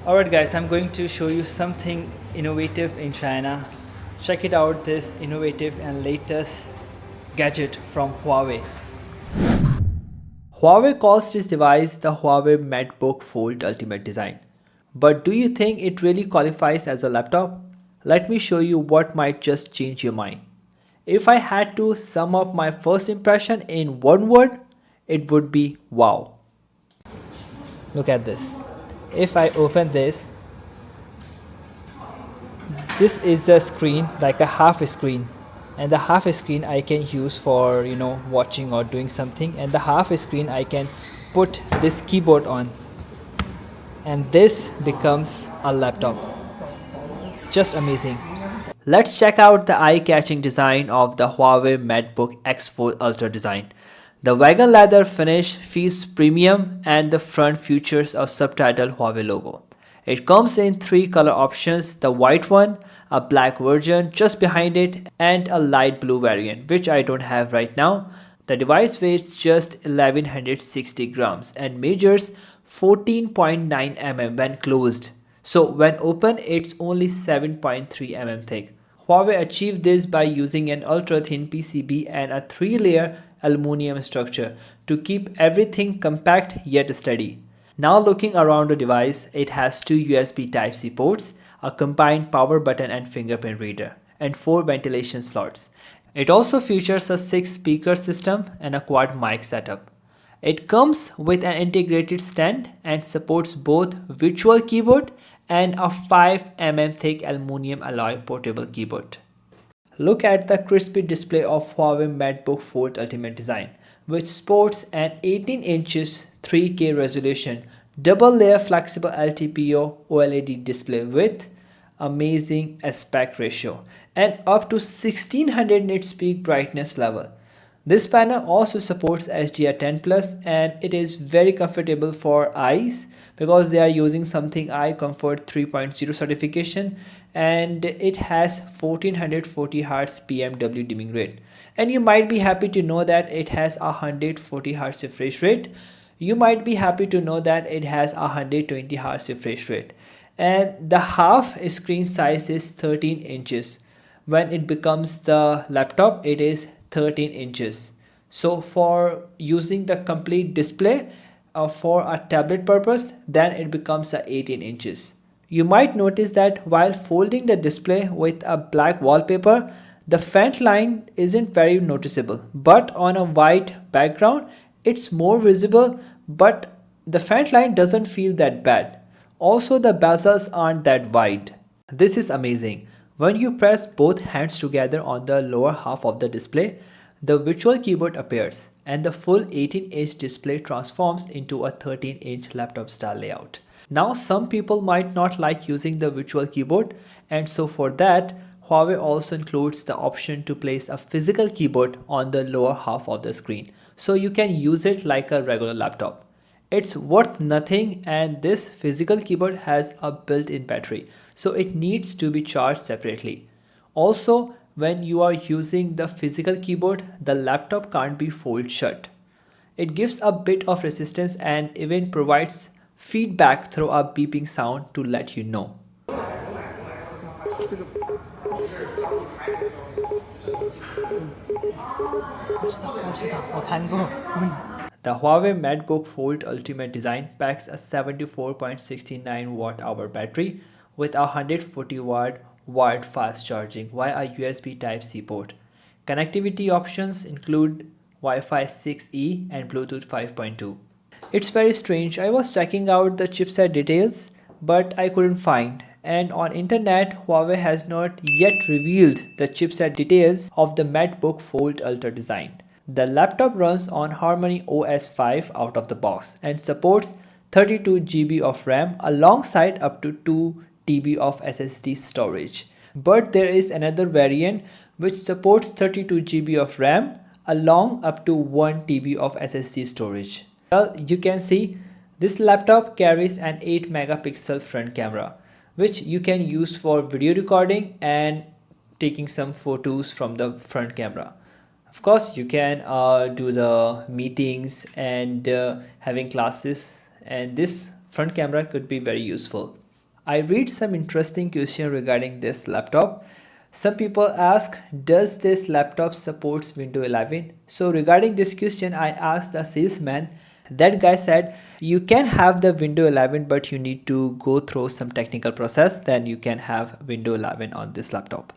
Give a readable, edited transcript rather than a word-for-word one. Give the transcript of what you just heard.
Alright guys, I'm going to show you something innovative in China. Check it out, this innovative and latest gadget from Huawei. Huawei calls this device the Huawei MateBook Fold Ultimate Design. But do you think it really qualifies as a laptop? Let me show you what might just change your mind. If I had to sum up my first impression in one word, it would be wow. Look at this. If I open this, this is the screen, like a half screen, and the half screen I can use for watching or doing something, and the half screen I can put this keyboard on, and this becomes a laptop. Just amazing. Let's check out the eye-catching design of the Huawei MateBook X4 Ultra design. The wagon leather finish feels premium, and the front features a subtitle Huawei logo. It comes in three color options: the white one, a black version just behind it, and a light blue variant, which I don't have right now. The device weighs just 1160 grams and measures 14.9 mm when closed. So when open, it's only 7.3 mm thick. Huawei achieved this by using an ultra-thin PCB and a three-layer aluminum structure to keep everything compact yet steady. Now looking around the device, it has two USB Type-C ports, a combined power button and fingerprint reader, and four ventilation slots. It also features a 6-speaker system and a quad mic setup. It comes with an integrated stand and supports both virtual keyboard and a 5 mm thick aluminum alloy portable keyboard. Look at the crispy display of Huawei MateBook Fold Ultimate Design, which sports an 18 inches 3K resolution, double layer flexible LTPO OLED display with amazing aspect ratio and up to 1600 nits peak brightness level. This panel also supports HDR10 Plus, and it is very comfortable for eyes because they are using something Eye Comfort 3.0 certification, and it has 1440 Hz PMW dimming rate. And you might be happy to know that it has a 140 Hz refresh rate. You might be happy to know that it has a 120 Hz refresh rate. And the half screen size is 13 inches. When it becomes the laptop, it is 13 inches. So for using the complete display for a tablet purpose, then it becomes a 18 inches. You might notice that while folding the display with a black wallpaper, the faint line isn't very noticeable, but on a white background, it's more visible, but the faint line doesn't feel that bad. Also, the bezels aren't that wide. This is amazing. When you press both hands together on the lower half of the display, the virtual keyboard appears and the full 18-inch display transforms into a 13-inch laptop style layout. Now some people might not like using the virtual keyboard, and so for that, Huawei also includes the option to place a physical keyboard on the lower half of the screen, so you can use it like a regular laptop. It's worth nothing, and this physical keyboard has a built-in battery, so it needs to be charged separately. Also, when you are using the physical keyboard, the laptop can't be folded shut. It gives a bit of resistance and even provides feedback through a beeping sound to let you know. The Huawei MateBook Fold Ultimate Design packs a 74.69 watt-hour battery with a 140 watt wired fast charging via a USB Type-C port. Connectivity options include Wi-Fi 6E and Bluetooth 5.2. It's very strange. I was checking out the chipset details, but I couldn't find. And on internet, Huawei has not yet revealed the chipset details of the MateBook Fold Ultra design. The laptop runs on Harmony OS 5 out of the box and supports 32 GB of RAM alongside up to 2 TB of SSD storage. But there is another variant which supports 32 GB of RAM along up to 1 TB of SSD storage. Well, you can see this laptop carries an 8 megapixel front camera, which you can use for video recording and taking some photos from the front camera. Of course, you can do the meetings and having classes, and this front camera could be very useful. I read some interesting question regarding this laptop. Some people ask, does this laptop supports Windows 11? So regarding this question, I asked the salesman. That guy said, you can have the Windows 11, but you need to go through some technical process. Then you can have Windows 11 on this laptop.